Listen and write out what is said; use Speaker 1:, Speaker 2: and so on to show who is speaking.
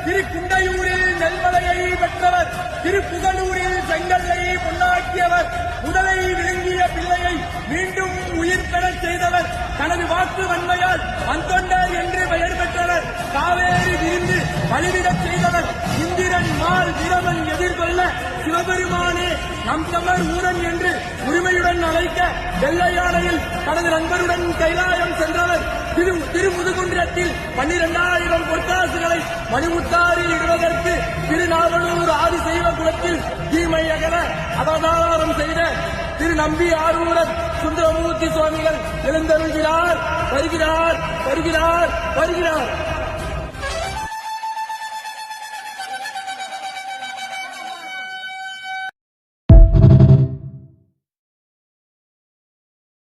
Speaker 1: திருக்குண்டையூரில் நெல்மலையை பெற்றவர், திருப்புகலூரில் செங்கல்லை பொன்னாக்கியவர், முதலை விழுங்கிய பிள்ளையை மீண்டும் உயிர் பெறச் செய்தவர், தனது வாக்கு வன்மையால் அந்தொண்டர் என்று பெயர் பெற்றவர், காவேரி விரிந்து வழிவிடச் செய்தவர், இந்திரன் மால் வீரமன் எதிர்கொள்ள சிவபெருமானே நம் தமிழ் ஊரன் என்று உரிமையுடன் அழைக்க வெள்ளையானையில் தனது நண்பருடன் கைலாயம் சென்றவர், திருமுதுகுன்றத்தில் 12,000 பொற்காசுகளை மணிமுத்தாரில் இடுவதற்கு திருநாவலூர் ஆதிசைவ குலத்தில் தீமை அகல அவதாரம் செய்த நம்பி ஆரூரர் சுந்தரமூர்த்தி சுவாமிகள் எழுந்தருள்கிறார். வருகிறார் வருகிறார் வருகிறார்.